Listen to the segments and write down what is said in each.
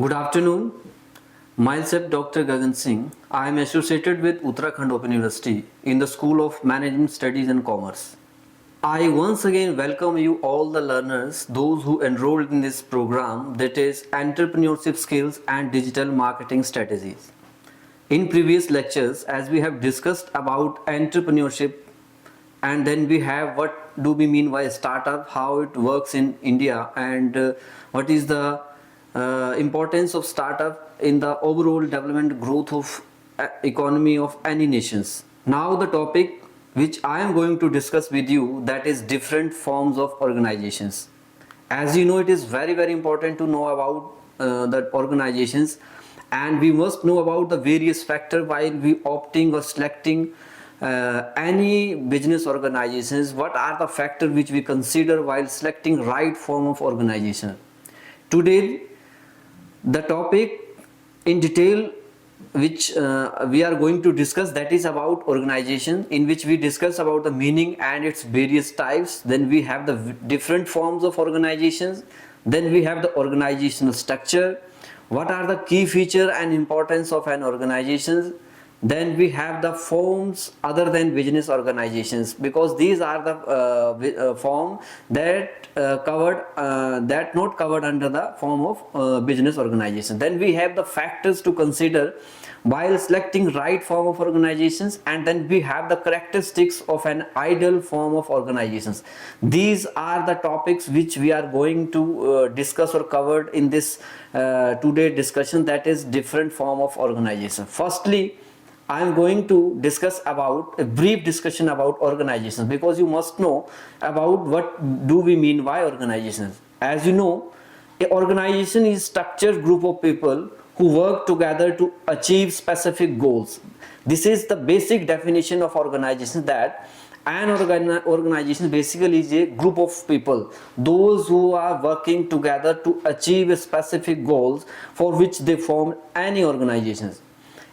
Good afternoon. Myself Dr. Gagan Singh. I am associated with Uttarakhand Open University in the School of Management Studies and Commerce. I once again welcome you all the learners, those who enrolled in this program, that is entrepreneurship skills and digital marketing strategies. In previous lectures, as we have discussed about entrepreneurship, and then we have what do we mean by startup, how it works in India, and what is the importance of startup in the overall development growth of economy of any nations. Now the topic which I am going to discuss with you, that is different forms of organizations. As you know, it is very important to know about the organizations, and we must know about the various factors while we opting or selecting any business organizations. What are the factors which we consider while selecting right form of organization? Today the topic in detail which we are going to discuss, that is about organization, in which we discuss about the meaning and its various types. Then we have the different forms of organizations. Then we have the organizational structure. What are the key feature and importance of an organization? Then we have the forms other than business organizations, because these are the form that that not covered under the form of business organization. Then we have the factors to consider while selecting right form of organizations, and then we have the characteristics of an ideal form of organizations. These are the topics which we are going to discuss or covered in this today discussion, that is different form of organization. Firstly, I am going to discuss about a brief discussion about organizations, because you must know about what do we mean by organizations. As you know, an organization is a structured group of people who work together to achieve specific goals. This is the basic definition of organization, that an organization basically is a group of people, those who are working together to achieve specific goals for which they form any organizations.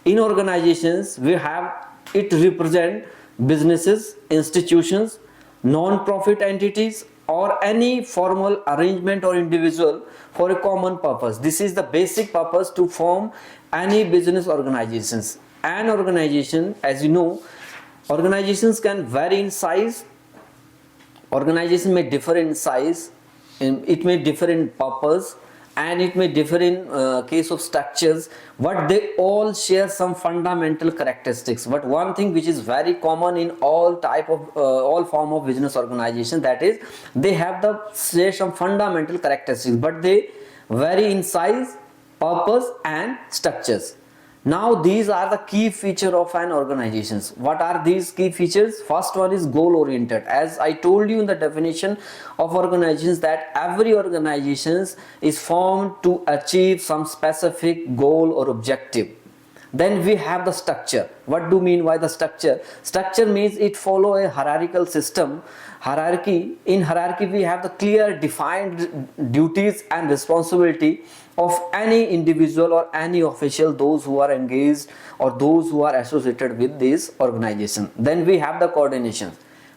In organizations, we have it represent businesses, institutions, non-profit entities, or any formal arrangement or individual for a common purpose. This is the basic purpose to form any business organizations. An organization, as you know, organizations can vary in size. Organization may differ in size, it may differ in purpose, and it may differ in case of structures, but they all share some fundamental characteristics. But one thing which is very common in all type of all form of business organization, that is they have share some fundamental characteristics, but they vary in size, purpose and structures. Now these are the key feature of an organization. What are these key features? First one is goal oriented. As I told you in the definition of organizations, that every organization is formed to achieve some specific goal or objective. Then we have the structure. What do you mean by the structure? Structure means it follow a hierarchical system. Hierarchy. In hierarchy we have the clear defined duties and responsibility of any individual or any official, those who are engaged or those who are associated with this organization. Then we have the coordination.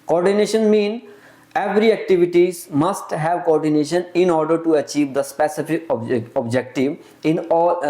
Coordination means every activities must have coordination in order to achieve the specific objective. In all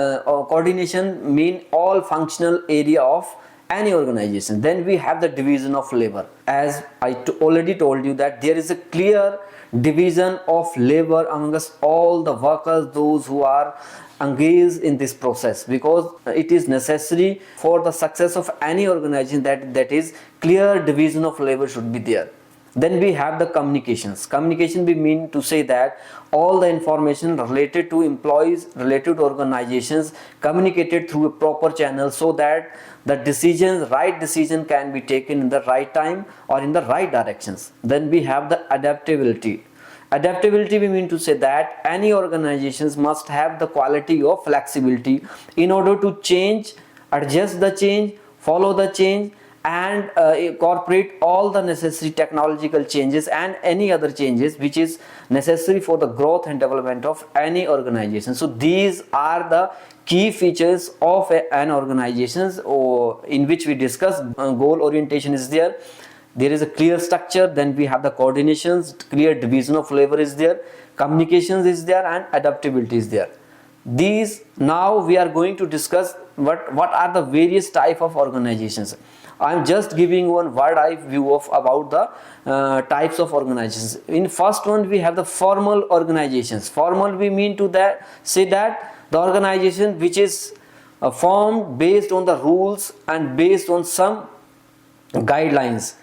coordination mean all functional area of any organization. Then we have the division of labor. As I already told you, that there is a clear division of labor amongst all the workers, those who are engaged in this process, because it is necessary for the success of any organization that is clear division of labor should be there. Then we have the communications. Communication we mean to say that all the information related to employees, related to organizations, communicated through a proper channel, so that the right decision can be taken in the right time or in the right directions. Then we have the adaptability. Adaptability we mean to say that any organizations must have the quality of flexibility in order to change, adjust the change, follow the change, and incorporate all the necessary technological changes and any other changes which is necessary for the growth and development of any organization. So these are the key features of an organization in which we discuss. Goal orientation is there is a clear structure. Then we have the coordinations, clear division of labor is there, communications is there, and adaptability is there. these, now we are going to discuss what are the various type of organizations. I am just giving one word eye view of about the types of organizations. In first one we have the formal organizations. Formal, we mean to that say that the organization which is formed based on the rules and based on some guidelines.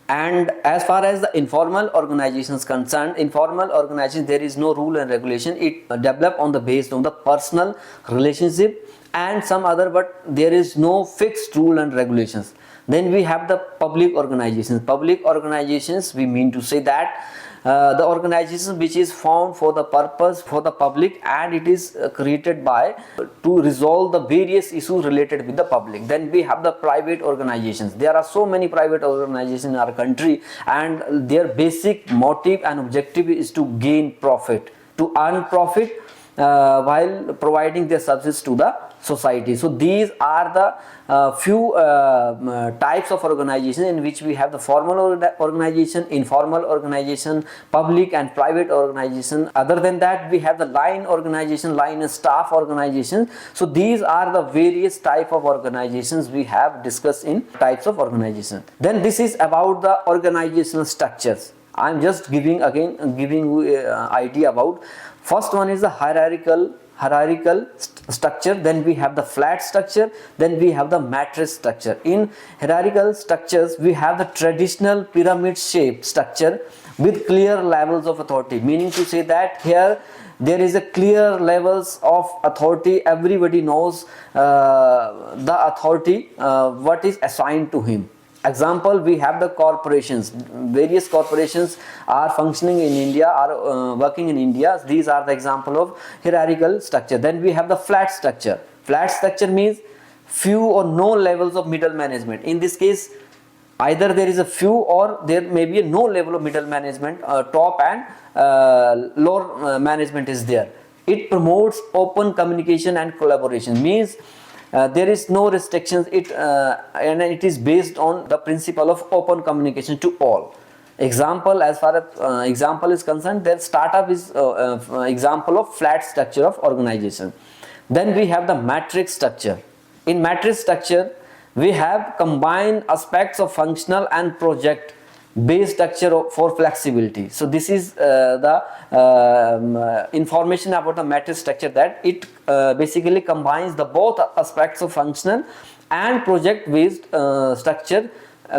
And as far as the informal organization is concerned, informal organization, there is no rule and regulation. It develop on the based on the personal relationship and some other, but there is no fixed rule and regulations. Then we have the public organizations. Public organizations, we mean to say that the organization which is formed for the purpose for the public, and it is created by to resolve the various issues related with the public. Then we have the private organizations. There are so many private organizations in our country, and their basic motive and objective is to gain profit, to earn profit while providing their services to the society. So these are the few types of organization in which we have the formal organization, informal organization, public and private organization. Other than that, we have the line organization, line and staff organization. So these are the various type of organizations we have discussed in types of organization. Then this is about the organizational structures. I am just giving you idea about. First one is the hierarchical structure, then we have the flat structure, then we have the matrix structure. In hierarchical structures, we have the traditional pyramid shaped structure with clear levels of authority, meaning to say that here there is a clear levels of authority. Everybody knows the authority what is assigned to him. Example, we have the corporations. Various corporations are functioning in India, are working in India. These are the example of hierarchical structure. Then we have the flat structure. Flat structure means few or no levels of middle management. In this case, either there is a few or there may be no level of middle management, top and lower management is there. It promotes open communication and collaboration, means there is no restrictions, and it is based on the principle of open communication to all. Example, as far as example is concerned, their startup is example of flat structure of organization. Then we have the matrix structure. In matrix structure, we have combined aspects of functional and project based structure for flexibility. So this is the information about the matrix structure, that it basically combines the both aspects of functional and project based structure,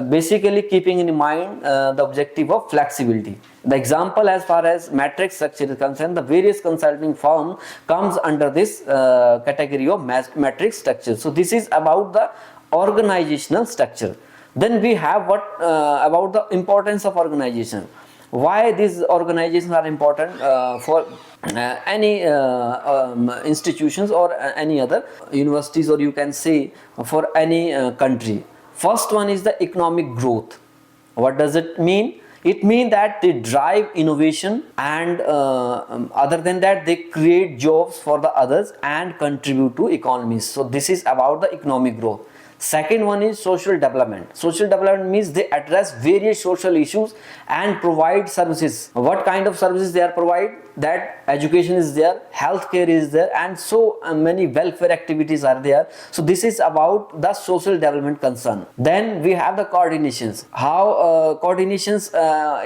basically keeping in mind the objective of flexibility. The example, as far as matrix structure is concerned, the various consulting firm comes under this category of matrix structure. So this is about the organizational structure. Then we have what about the importance of organization. Why these organizations are important for any institutions or any other universities, or you can say for any country. First one is the economic growth. What does it mean? It means that they drive innovation, and other than that, they create jobs for the others and contribute to economies. So this is about the economic growth. Second one is social development. Social development means they address various social issues and provide services. What kind of services they are provide? That education is there, healthcare is there, and so many welfare activities are there. So this is about the social development concern. Then we have the coordinations. How coordinations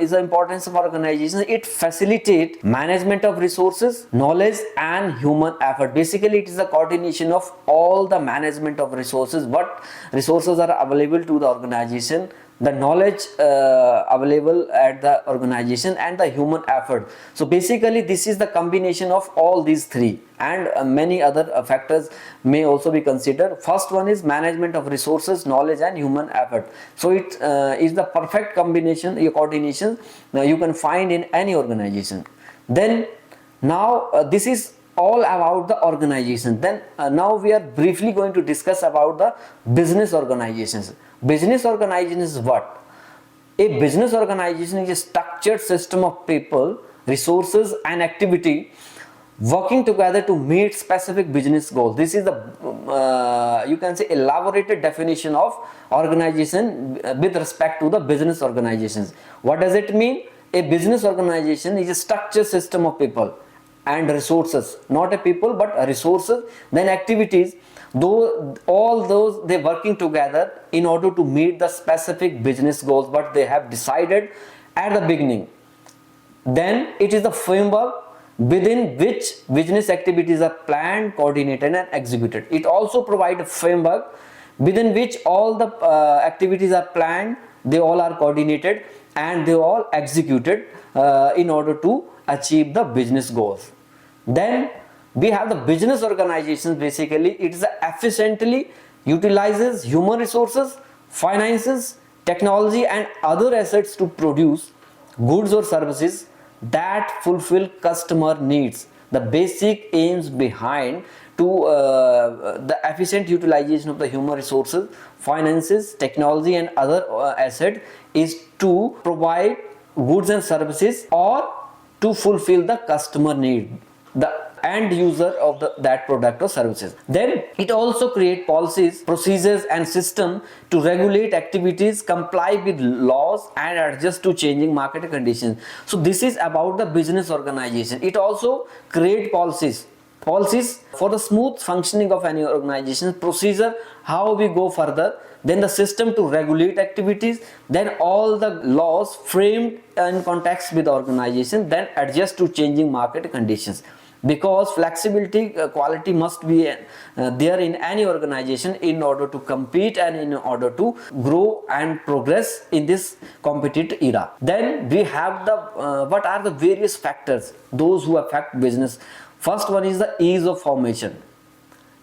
is the importance of organization. It facilitates management of resources, knowledge and human effort. Basically, it is the coordination of all the management of resources. What resources are available to the organization, the knowledge available at the organization, and the human effort. So basically this is the combination of all these three, and many other factors may also be considered. First one is management of resources, knowledge and human effort. So it is the perfect combination, coordination you can find in any organization. Then now this is all about the organization. Then now we are briefly going to discuss about the business organizations. Business organization is what? A business organization is a structured system of people, resources and activity working together to meet specific business goals. This is the you can say elaborated definition of organization with respect to the business organizations. What does it mean? A business organization is a structured system of people, and resources, not a people but resources, then activities, though all those they working together in order to meet the specific business goals what they have decided at the beginning. Then it is the framework within which business activities are planned, coordinated and executed. It also provides a framework within which all the activities are planned, they all are coordinated and they all executed in order to achieve the business goals. Then we have the business organizations. Basically it is efficiently utilizes human resources, finances, technology and other assets to produce goods or services that fulfill customer needs. The basic aims behind to the efficient utilization of the human resources, finances, technology and other asset is to provide goods and services or to fulfill the customer need, the end user of that product or services. Then it also create policies, procedures and system to regulate activities, comply with laws and adjust to changing market conditions. So this is about the business organization. It also create policies for the smooth functioning of any organization, procedure how we go further, then the system to regulate activities, then all the laws framed in context with the organization, then adjust to changing market conditions. Because flexibility quality must be there in any organization in order to compete and in order to grow and progress in this competitive era. Then we have the what are the various factors those who affect business. First one is the ease of formation.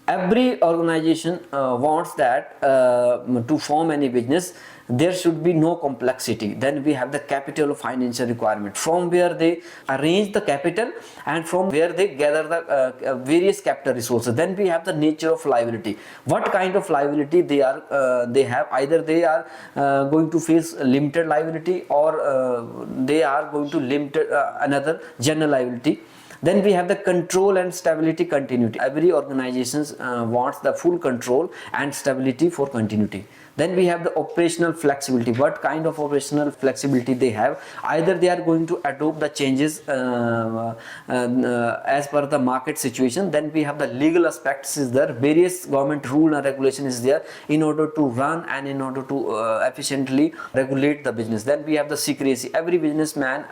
Every organization wants that to form any business there should be no complexity. Then we have the capital financial requirement, from where they arrange the capital and from where they gather the various capital resources. Then we have the nature of liability, what kind of liability they have. Either they are going to face limited liability or they are going to limit another general liability. Then we have the control and stability continuity. Every organization wants the full control and stability for continuity. Then we have the operational flexibility. What kind of operational flexibility they have? Either they are going to adopt the changes as per the market situation. Then we have the legal aspects is there. Various government rule and regulation is there in order to run and in order to efficiently regulate the business. Then we have the secrecy. Every businessman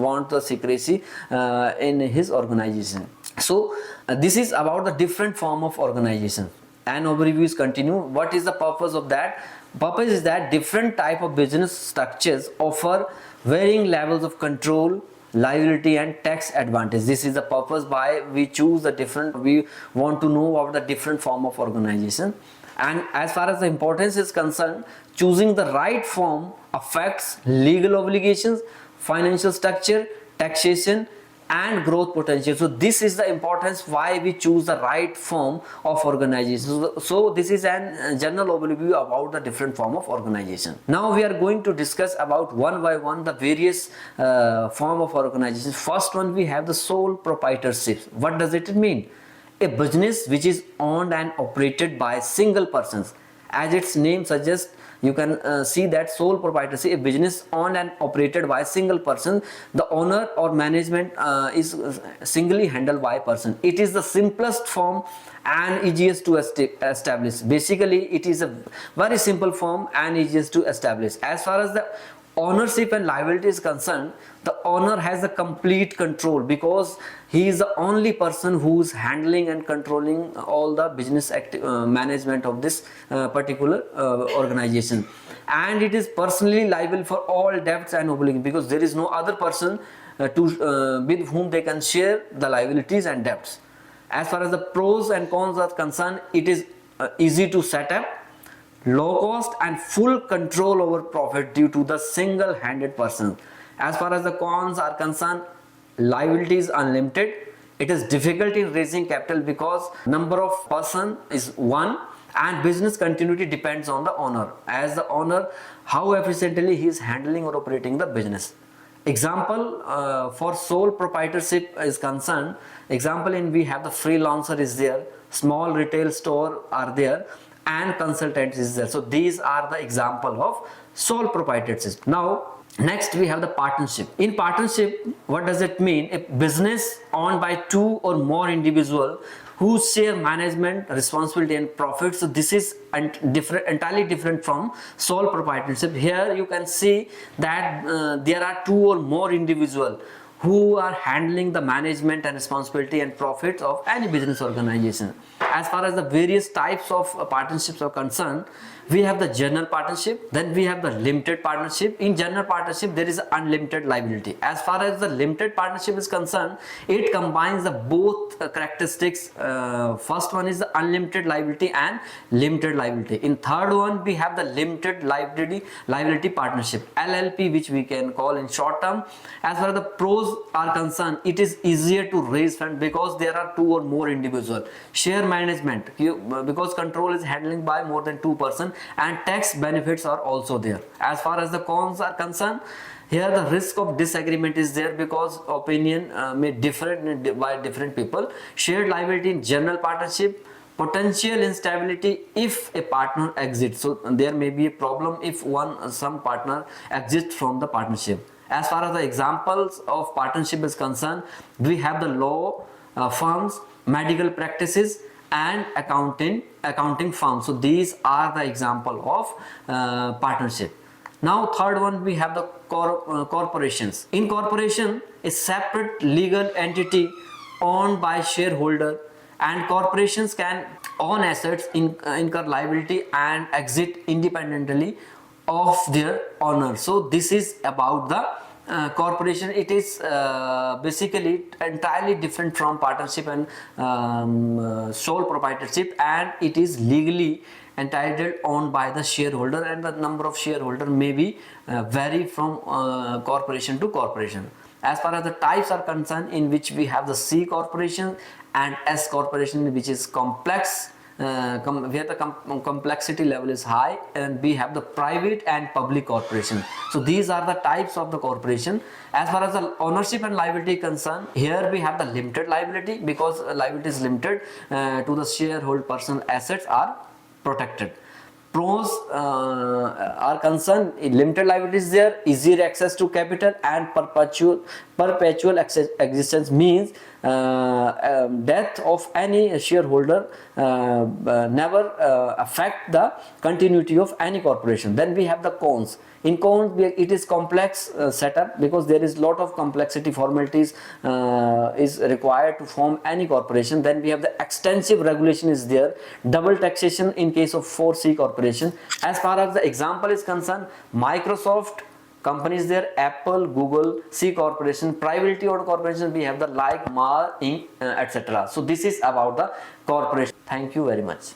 wants the secrecy in his organization. So this is about the different form of organization. And overviews continue. What is the purpose of that? Purpose is that different type of business structures offer varying levels of control, liability and tax advantage. This is the purpose why we choose the different, we want to know about the different form of organization. And as far as the importance is concerned, choosing the right form affects legal obligations, financial structure, taxation and growth potential. So this is the importance why we choose the right form of organization. So this is a general overview about the different form of organization. Now we are going to discuss about one by one the various form of organization. First one, we have the sole proprietorship. What does it mean? A business which is owned and operated by single persons. As its name suggests, you can see that sole proprietorship, a business owned and operated by a single person. The owner or management is singly handled by a person. It is the simplest form and easiest to establish. Basically it is a very simple form and easiest to establish. As far as the ownership and liability is concerned, the owner has a complete control because he is the only person who is handling and controlling all the business management of this particular organization, and it is personally liable for all debts and obligations because there is no other person with whom they can share the liabilities and debts. As far as the pros and cons are concerned, it is easy to set up, low cost and full control over profit due to the single-handed person. As far as the cons are concerned, liability is unlimited. It is difficult in raising capital because number of person is one, and business continuity depends on the owner, as the owner how efficiently he is handling or operating the business. Example for sole proprietorship is concerned, example in we have the freelancer is there, small retail store are there, and consultants is there. So these are the example of sole proprietorship. Now Next, we have the partnership. In partnership, what does it mean? A business owned by two or more individuals who share management, responsibility, and profit. So this is entirely different from sole proprietorship. Here you can see that there are two or more individuals who are handling the management and responsibility and profits of any business organization. As far as the various types of partnerships are concerned, we have the general partnership, then we have the limited partnership. In general partnership, there is unlimited liability. As far as the limited partnership is concerned, it combines the both characteristics. First one is the unlimited liability and limited liability. In third one, we have the limited liability partnership, LLP, which we can call in short term. As far as the pros are concerned, it is easier to raise funds because there are two or more individuals. Share management, because control is handling by more than 2%, and tax benefits are also there. As far as the cons are concerned, here the risk of disagreement is there because opinion may differ by different people. Shared liability in general partnership, potential instability if a partner exits. So there may be a problem if some partner exits from the partnership. As far as the examples of partnership is concerned, we have the law firms, medical practices, and accounting firms. So these are the example of partnership. Now third one, we have the corporations. In corporation, a separate legal entity owned by shareholder, and corporations can own assets, incur liability, and exit independently of their owner. So this is about the corporation. It is basically entirely different from partnership and sole proprietorship, and it is legally entitled owned by the shareholder, and the number of shareholder may be vary from corporation to corporation. As far as the types are concerned, in which we have the C corporation and S corporation, which is complex, where the complexity level is high, and we have the private and public corporation. So these are the types of the corporation. As far as the ownership and liability concerned, here we have the limited liability because liability is limited to the shareholder personal assets are protected. Pros are concerned, limited liability is there, easier access to capital, and perpetual existence means death of any shareholder never affect the continuity of any corporation. Then we have the cons. In cons, it is complex setup because there is lot of complexity, formalities is required to form any corporation. Then we have the extensive regulation is there, double taxation in case of 4C corporation. As far as the example is concerned, Microsoft companies there, Apple, Google, C corporation, privately owned corporation, we have the like Mar Inc, etc. So this is about the corporation. Thank you very much.